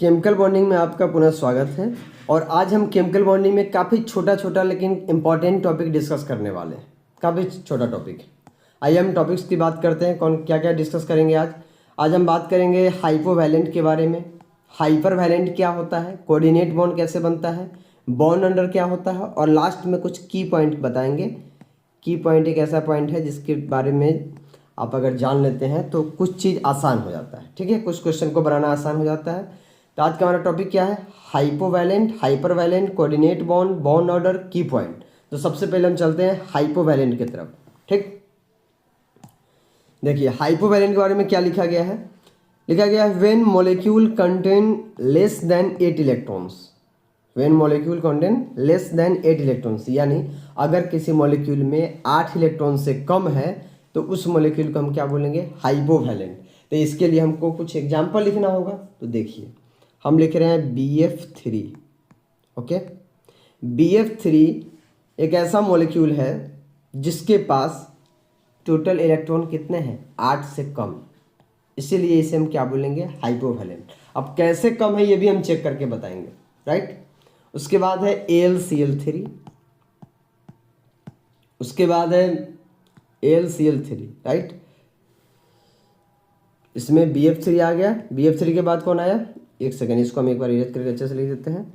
Chemical bonding में आपका पुनः स्वागत है। और आज हम केमिकल बॉन्डिंग में काफ़ी छोटा लेकिन इम्पॉर्टेंट टॉपिक डिस्कस करने वाले हैं। काफ़ी छोटा टॉपिक। आइए हम टॉपिक्स की बात करते हैं। कौन क्या क्या डिस्कस करेंगे आज हम बात करेंगे हाइपोवैलेंट के बारे में। हाइपरवैलेंट क्या होता है, कोऑर्डिनेट बॉन्ड कैसे बनता है, बॉन्ड अंडर क्या होता है, और लास्ट में कुछ की पॉइंट बताएंगे। की पॉइंट एक ऐसा पॉइंट है जिसके बारे में आप अगर जान लेते हैं तो कुछ चीज़ आसान हो जाता है। ठीक है, कुछ क्वेश्चन को बनाना आसान हो जाता है। तो आज का हमारा टॉपिक क्या है, हाइपोवैलेंट, हाइपरवैलेंट, कोऑर्डिनेट बॉन्ड, बॉन्ड ऑर्डर, की पॉइंट। तो सबसे पहले हम चलते हैं हाइपोवैलेंट की तरफ। ठीक, देखिए हाइपोवैलेंट के बारे में क्या लिखा गया है। लिखा गया है when molecule contain less than 8 electrons. When molecule contain less than 8 electrons, यानी अगर किसी मॉलिक्यूल में 8 इलेक्ट्रॉन से कम है तो उस मॉलिक्यूल को हम क्या बोलेंगे, हाइपोवैलेंट। तो इसके लिए हमको कुछ एग्जाम्पल लिखना होगा। तो देखिए हम लिख रहे हैं BF3। ओके, BF3 एक ऐसा मॉलिक्यूल है जिसके पास टोटल इलेक्ट्रॉन कितने हैं, 8 से कम। इसीलिए इसे हम क्या बोलेंगे, हाइपोवैलेंट। अब कैसे कम है ये भी हम चेक करके बताएंगे, राइट। उसके बाद है AlCl3, उसके बाद है AlCl3, राइट। इसमें BF3 आ गया। BF3 के बाद कौन आया, एक सेकेंड, इसको हम एक बार इरेज करके अच्छे से लिख देते हैं,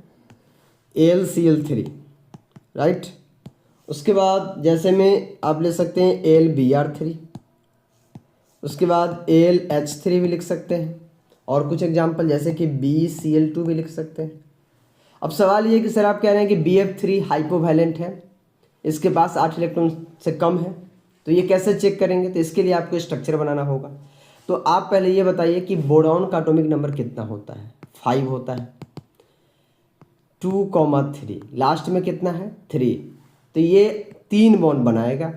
AlCl3, राइट। उसके बाद जैसे में आप ले सकते हैं AlBr3, उसके बाद AlH3 भी लिख सकते हैं, और कुछ एग्जांपल जैसे कि BCl2 भी लिख सकते हैं। अब सवाल ये कि सर आप कह रहे हैं कि BF3 हाइपोवैलेंट है, इसके पास 8 इलेक्ट्रॉन से कम है, तो ये कैसे चेक करेंगे। तो इसके लिए आपको स्ट्रक्चर बनाना होगा। तो आप पहले ये बताइए कि बोरॉन का एटॉमिक नंबर कितना होता है, 5 होता है। 2,3, लास्ट में कितना है, 3। तो ये 3 बॉन्ड बनाएगा,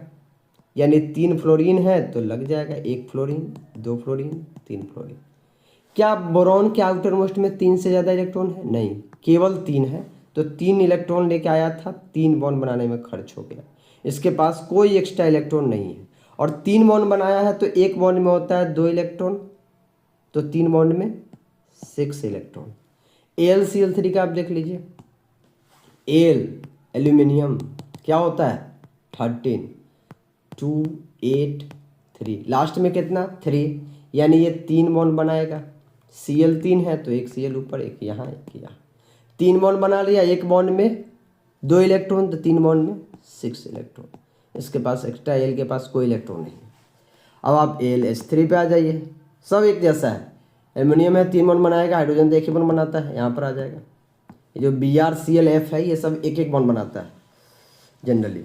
यानी 3 फ्लोरीन है तो लग जाएगा 1 फ्लोरीन, 2 फ्लोरीन, 3 फ्लोरीन। क्या बोरॉन के आउटर मोस्ट में 3 से ज़्यादा इलेक्ट्रॉन है, नहीं, केवल 3 है। तो 3 इलेक्ट्रॉन लेके आया था, 3 बॉन्ड बनाने में खर्च हो गया। इसके पास कोई एक्स्ट्रा इलेक्ट्रॉन नहीं है, और 3 बॉन्ड बनाया है तो एक बॉन्ड में होता है 2 इलेक्ट्रॉन, तो 3 बॉन्ड में 6 इलेक्ट्रॉन। AlCl3 का आप देख लीजिए, एल्यूमिनियम क्या होता है, 13, 2, 8, 3, लास्ट में कितना, 3, यानी ये 3 बॉन्ड बनाएगा। Cl3 है तो एक Cl ऊपर, एक यहाँ, एक यहाँ, 3 बॉन्ड बना लिया। एक बॉन्ड में 2 इलेक्ट्रॉन, तो 3 बॉन्ड में 6 इलेक्ट्रॉन। इसके पास एक्स्ट्रा, Al के पास कोई इलेक्ट्रॉन नहीं है। अब आप AlH3 पे आ जाइए, सब एक जैसा है। एल्यूमिनियम है, 3 बॉन्ड बनाएगा, हाइड्रोजन तो एक ही बॉन्ड बनाता है, यहाँ पर आ जाएगा। ये जो BrClF है ये सब एक एक बॉन्ड बनाता है जनरली,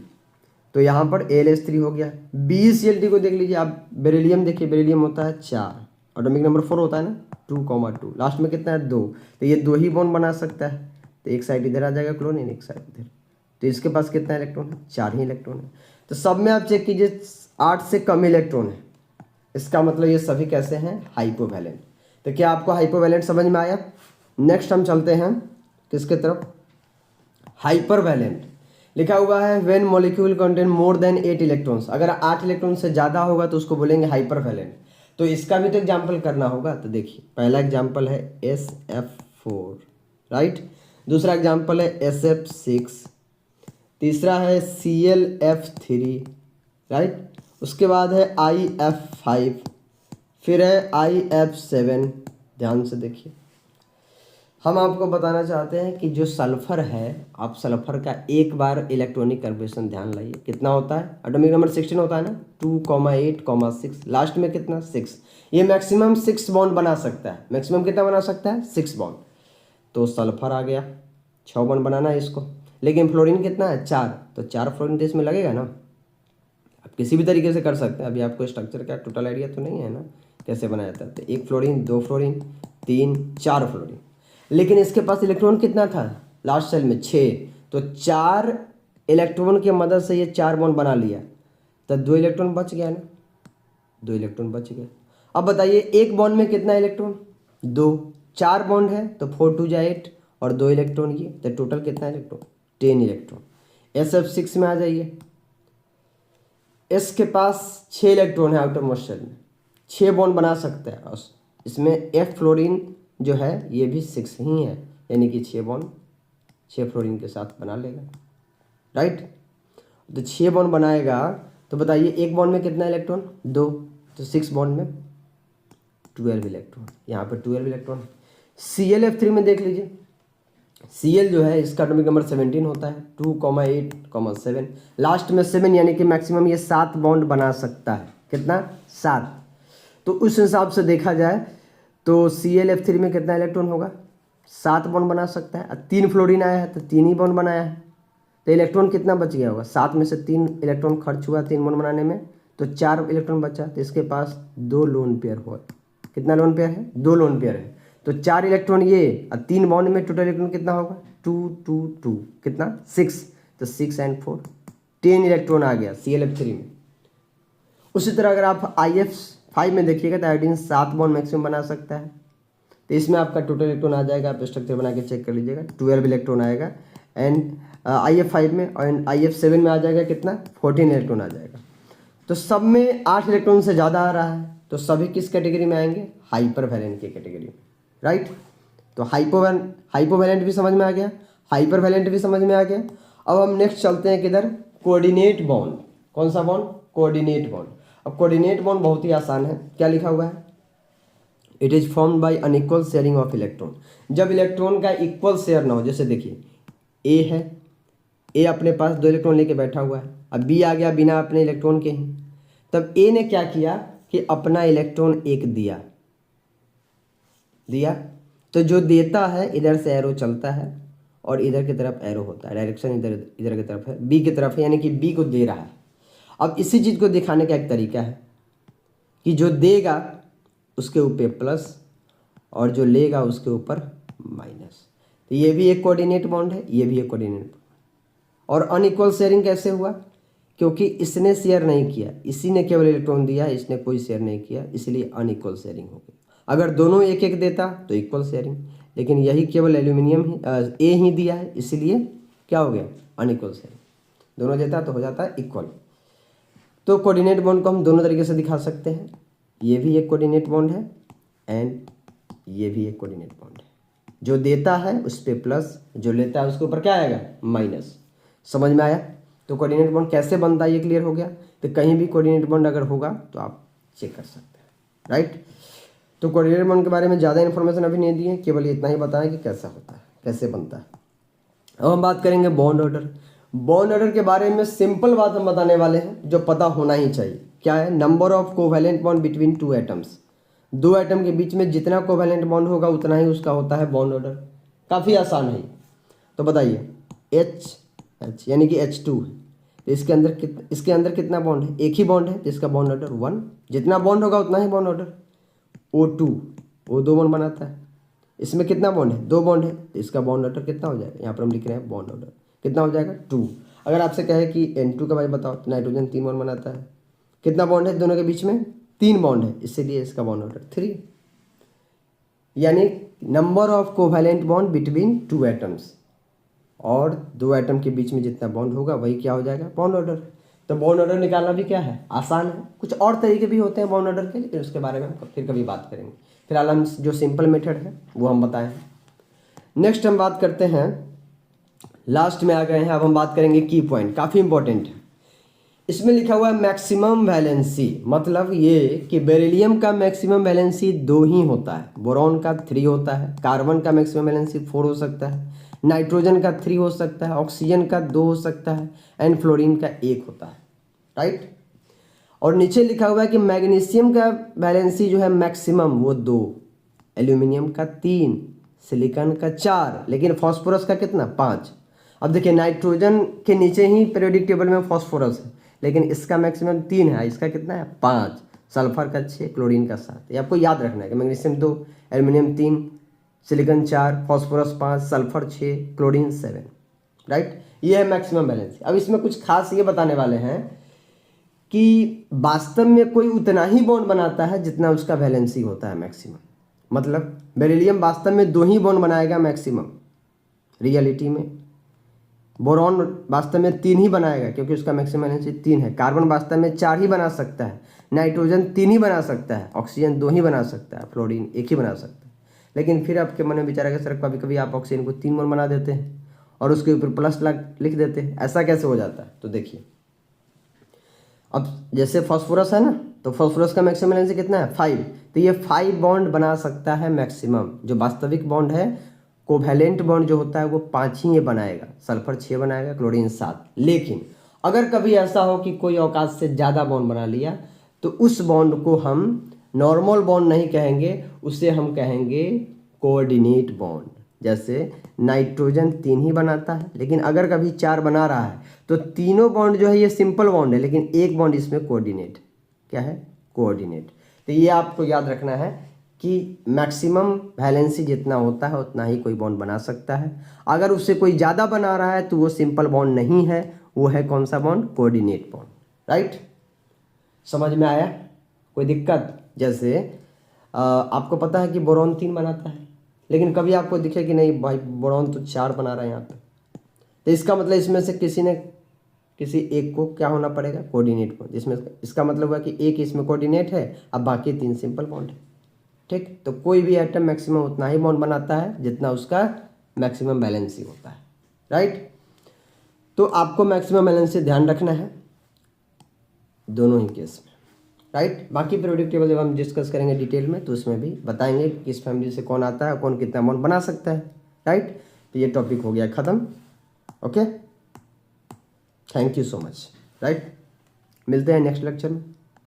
तो यहाँ पर AlH3 हो गया। BeCl2 को देख लीजिए आप, बेरिलियम देखिए, बेरिलियम होता है 4, एटॉमिक नंबर 4 होता है ना, 2,2, लास्ट में कितना है, 2। तो ये 2 ही बॉन्ड बना सकता है, तो एक साइड इधर आ जाएगा क्लोरीन, एक साइड इधर। तो इसके पास कितना इलेक्ट्रॉन है, 4 ही इलेक्ट्रॉन है। तो सब में आप चेक कीजिए 8 से कम इलेक्ट्रॉन है, इसका मतलब ये सभी कैसे हैं, हाइपोवैलेंट। तो क्या आपको हाइपोवैलेंट समझ में आया। नेक्स्ट हम चलते हैं किसके तरफ, हाइपरवैलेंट। लिखा हुआ है when molecule contain more than 8 electrons. अगर 8 इलेक्ट्रॉन से ज़्यादा होगा तो उसको बोलेंगे हाइपरवैलेंट। तो इसका भी तो एग्जाम्पल करना होगा। तो देखिए पहला एग्जाम्पल है SF4, राइट। दूसरा एग्जाम्पल है SF6, तीसरा है ClF3, राइट। उसके बाद है IF5, फिर है IF7। ध्यान से देखिए, हम आपको बताना चाहते हैं कि जो सल्फर है, आप सल्फर का एक बार इलेक्ट्रॉनिक कंफर्मेशन ध्यान लाइए, कितना होता है, एटॉमिक नंबर 16 होता है ना, 2, 8, 6, लास्ट में कितना, 6। ये मैक्सिमम 6 बॉन्ड बना सकता है। मैक्सिमम कितना बना सकता है, 6 बॉन्ड। तो सल्फर आ गया, 6 बॉन्ड बनाना है इसको। लेकिन फ्लोरीन कितना है, 4, तो 4 फ्लोरीन तो इसमें लगेगा ना। आप किसी भी तरीके से कर सकते हैं, अभी आपको स्ट्रक्चर का टोटल आइडिया तो नहीं है ना कैसे बनाया जाता है। तो 1 फ्लोरीन, 2 फ्लोरीन, 3, 4 फ्लोरीन। लेकिन इसके पास इलेक्ट्रॉन कितना था, लास्ट सेल में 6, तो 4 इलेक्ट्रॉन की मदद से ये 4 बॉन्ड बना लिया, तो 2 इलेक्ट्रॉन बच गया ना, 2 इलेक्ट्रॉन बच गए। अब बताइए एक बॉन्ड में कितना इलेक्ट्रॉन, 2, 4 बॉन्ड है तो 4 2 8, और 2 इलेक्ट्रॉन ये, तो टोटल कितना इलेक्ट्रॉन, 10 इलेक्ट्रॉन। SF6 में आ जाइए, S के पास 6 इलेक्ट्रॉन है आउटर मोस्ट शेल में, 6 बॉन्ड बना सकता है। इसमें F फ्लोरीन जो है ये भी 6 ही है, यानी कि 6 बॉन्ड 6 फ्लोरीन के साथ बना लेगा, राइट। तो 6 बॉन्ड बनाएगा, तो बताइए एक बॉन्ड में कितना इलेक्ट्रॉन, 2, तो 6 बॉन्ड में 12 इलेक्ट्रॉन, यहाँ पर 12 इलेक्ट्रॉन। ClF3 में देख लीजिए, Cl जो है इसका एटॉमिक नंबर 17 होता है, 2, 8, 7, लास्ट में 7, यानी कि मैक्सिमम ये 7 बॉन्ड बना सकता है, कितना, 7। तो उस हिसाब से देखा जाए तो ClF3 में कितना इलेक्ट्रॉन होगा, 7 बॉन्ड बना सकता है। 3 फ्लोरीन आया है तो 3 ही बॉन्ड बनाया है, तो इलेक्ट्रॉन कितना बच गया होगा, 7 में से 3 इलेक्ट्रॉन खर्च हुआ 3 बॉन्ड बनाने में, तो 4 इलेक्ट्रॉन बचा, तो इसके पास 2 लोन पेयर हुआ। कितना लोन पेयर है, 2 लोन पेयर है, तो 4 इलेक्ट्रॉन ये, और 3 बॉन्ड में टोटल इलेक्ट्रॉन कितना होगा, 2, 2, 2, कितना, 6, तो 6 and 4 10 इलेक्ट्रॉन आ गया ClF3 में। उसी तरह अगर आप IF5 में देखिएगा तो आयोडीन 7 बॉन्ड मैक्सिमम बना सकता है, तो इसमें आपका टोटल इलेक्ट्रॉन आ जाएगा, आप स्ट्रक्चर बना के चेक कर लीजिएगा, 12 इलेक्ट्रॉन आएगा। एंड IF5 में और IF7 में आ जाएगा कितना, 14 इलेक्ट्रॉन आ जाएगा। तो सब में 8 इलेक्ट्रॉन से ज़्यादा आ रहा है, तो सभी किस कैटेगरी में आएंगे, हाइपर वैलेंट की कैटेगरी में, राइट। तो हाइपोवैलेंट भी समझ में आ गया, हाइपर वैलेंट भी समझ में आ गया। अब हम नेक्स्ट चलते हैं किधर, कोऑर्डिनेट बॉन्ड। कौन सा बॉन्ड, कोऑर्डिनेट बॉन्ड। अब कोऑर्डिनेट बॉन्ड बहुत ही आसान है, क्या लिखा हुआ है, it is formed by unequal sharing of electron. जब इलेक्ट्रॉन का इक्वल शेयर ना हो, जैसे देखिए ए है, ए अपने पास 2 इलेक्ट्रॉन लेके बैठा हुआ है, अब बी आ गया बिना अपने इलेक्ट्रॉन के ही, तब ए ने क्या किया कि अपना इलेक्ट्रॉन एक दिया, तो जो देता है इधर से एरो चलता है और इधर की तरफ एरो होता है, डायरेक्शन इधर इधर की तरफ है, बी की तरफ है, यानी कि बी को दे रहा है। अब इसी चीज़ को दिखाने का एक तरीका है कि जो देगा उसके ऊपर प्लस और जो लेगा उसके ऊपर माइनस, तो ये भी एक कोऑर्डिनेट बॉन्ड है, ये भी एक कोऑर्डिनेट बॉन्ड। और अनइक्वल शेयरिंग कैसे हुआ, क्योंकि इसने शेयर नहीं किया, इसी ने केवल इलेक्ट्रॉन दिया, इसने कोई शेयर नहीं किया, इसलिए अनइक्वल शेयरिंग हो गई। अगर दोनों एक एक देता तो इक्वल शेयरिंग, लेकिन यही केवल एल्यूमिनियम ही ए ही दिया है, इसलिए क्या हो गया, अनइक्वल शेयरिंग। दोनों देता तो हो जाता है इक्वल। तो कोऑर्डिनेट बॉन्ड को हम दोनों तरीके से दिखा सकते हैं, ये भी एक कोऑर्डिनेट बॉन्ड है एंड ये भी एक कोऑर्डिनेट बॉन्ड है। जो देता है उस पर प्लस, जो लेता है उसके ऊपर क्या आएगा, माइनस। समझ में आया। तो कोऑर्डिनेट बॉन्ड कैसे बनता है ये क्लियर हो गया। तो कहीं भी कोऑर्डिनेट बॉन्ड अगर होगा तो आप चेक कर सकते हैं, राइट। तो कोऑर्डिनेट बॉन्ड के बारे में ज़्यादा इन्फॉर्मेशन अभी नहीं दी है, केवल इतना ही बताया कि कैसा होता है, कैसे बनता है। अब हम बात करेंगे बॉन्ड ऑर्डर। बॉन्ड ऑर्डर के बारे में सिंपल बात हम बताने वाले हैं जो पता होना ही चाहिए। क्या है, number of covalent bond between 2 atoms. 2 atom के बीच में जितना कोवैलेंट बॉन्ड होगा उतना ही उसका होता है बॉन्ड ऑर्डर। काफ़ी आसान है। तो बताइए H यानी कि H2 है, तो इसके अंदर कितना बॉन्ड है, एक ही बॉन्ड है, तो इसका बॉन्ड ऑर्डर 1। जितना बॉन्ड होगा उतना ही बॉन्ड ऑर्डर। O2 वो 2 बॉन्ड बनाता है, इसमें कितना बॉन्ड है, 2 बॉन्ड है, तो इसका बॉन्ड ऑर्डर कितना हो जाएगा, यहाँ पर हम लिख रहे हैं बॉन्ड ऑर्डर कितना हो जाएगा, 2। अगर आपसे कहे कि N2 का भाई बताओ, तो नाइट्रोजन 3 बॉन्ड बनाता है, कितना बॉन्ड है दोनों के बीच में, 3 बॉन्ड है, इसीलिए इसका बॉन्ड ऑर्डर 3। यानी number of covalent bond between 2 atoms, और 2 एटम के बीच में जितना बॉन्ड होगा वही क्या हो जाएगा, बॉन्ड ऑर्डर। तो बॉन्ड ऑर्डर निकालना भी क्या है, आसान है। कुछ और तरीके भी होते हैं बॉन्ड ऑर्डर के, लेकिन उसके बारे में हम फिर कभी बात करेंगे। फिलहाल हम जो सिंपल मेथड है वो हम बताएं। नेक्स्ट हम बात करते हैं, लास्ट में आ गए हैं, अब हम बात करेंगे की पॉइंट, काफ़ी इंपॉर्टेंट है। इसमें लिखा हुआ है मैक्सिमम वैलेंसी, मतलब ये कि बेरिलियम का मैक्सिमम वैलेंसी 2 ही होता है, बोरॉन का 3 होता है, कार्बन का मैक्सिमम वैलेंसी 4 हो सकता है, नाइट्रोजन का 3 हो सकता है, ऑक्सीजन का 2 हो सकता है, एंड फ्लोरीन का 1 होता है, राइट। और नीचे लिखा हुआ है कि मैग्नीशियम का वैलेंसी जो है मैक्सिमम वो 2, एल्यूमिनियम का 3, सिलिकॉन का 4, लेकिन फास्फोरस का कितना, 5। अब देखिए नाइट्रोजन के नीचे ही पीरियोडिक टेबल में फास्फोरस है, लेकिन इसका मैक्सिमम 3 है, इसका कितना है, 5, सल्फर का 6, क्लोरीन का 7। ये आपको याद रखना है कि magnesium 2, aluminium 3, silicon 4, phosphorus 5, sulphur 6, chlorine 7, right. ये है मैक्सिमम वैलेंसी। अब इसमें कुछ खास ये बताने वाले हैं कि वास्तव में कोई उतना ही बॉन्ड बनाता है जितना उसका वैलेंसी होता है मैक्सिमम। मतलब बेरिलियम वास्तव में 2 ही बॉन्ड बनाएगा मैक्सिमम रियलिटी में, बोरॉन वास्तव में 3 ही बनाएगा क्योंकि उसका मैक्सिमम वैलेंसी 3 है, कार्बन वास्तव में 4 ही बना सकता है, नाइट्रोजन 3 ही बना सकता है, ऑक्सीजन 2 ही बना सकता है, फ्लोरीन 1 ही बना सकता है। लेकिन फिर आपके मन में विचार आएगा सर कभी कभी आप ऑक्सीजन को 3 बॉन्ड बना देते हैं और उसके ऊपर प्लस लिख देते हैं, ऐसा कैसे हो जाता है? तो देखिए, अब जैसे फास्फोरस है ना, तो फास्फोरस का मैक्सिमम वैलेंसी कितना है? 5। तो ये 5 बॉन्ड बना सकता है मैक्सिमम। जो वास्तविक बॉन्ड है, कोवैलेंट बॉन्ड जो होता है वो 5 ही ये बनाएगा। सल्फर 6 बनाएगा, क्लोरीन 7। लेकिन अगर कभी ऐसा हो कि कोई औकात से ज़्यादा बॉन्ड बना लिया, तो उस बॉन्ड को हम नॉर्मल बॉन्ड नहीं कहेंगे, उसे हम कहेंगे कोऑर्डिनेट बॉन्ड। जैसे नाइट्रोजन 3 ही बनाता है, लेकिन अगर कभी 4 बना रहा है तो तीनों बॉन्ड जो है ये सिंपल बॉन्ड है, लेकिन एक बॉन्ड इसमें कोऑर्डिनेट। क्या है? कोऑर्डिनेट। तो ये आपको याद रखना है कि मैक्सिमम वैलेंसी जितना होता है उतना ही कोई बॉन्ड बना सकता है। अगर उससे कोई ज़्यादा बना रहा है तो वो सिंपल बॉन्ड नहीं है, वो है कौन सा बॉन्ड? Coordinate bond. राइट, समझ में आया? कोई दिक्कत? जैसे आपको पता है कि बोरॉन 3 बनाता है, लेकिन कभी आपको दिखे कि नहीं भाई बोरॉन तो 4 बना रहा है यहाँ पे, तो इसका मतलब इसमें से किसी एक को क्या होना पड़ेगा? Coordinate bond. इसमें इसका मतलब हुआ कि एक इसमें कोऑर्डिनेट है, अब बाकी 3 सिंपल बॉन्ड है। ठीक, तो कोई भी एटम मैक्सिमम उतना ही बॉन्ड बनाता है जितना उसका मैक्सिमम बैलेंसी होता है। राइट, तो आपको मैक्सिमम बैलेंसी ध्यान रखना है दोनों ही केस में। राइट, बाकी पीरियोडिक टेबल जब हम डिस्कस करेंगे डिटेल में तो उसमें भी बताएंगे किस फैमिली से कौन आता है, कौन कितना बॉन्ड बना सकता है। राइट, तो ये टॉपिक हो गया ख़त्म। Okay, thank you so much. Right, मिलते हैं नेक्स्ट लेक्चर में।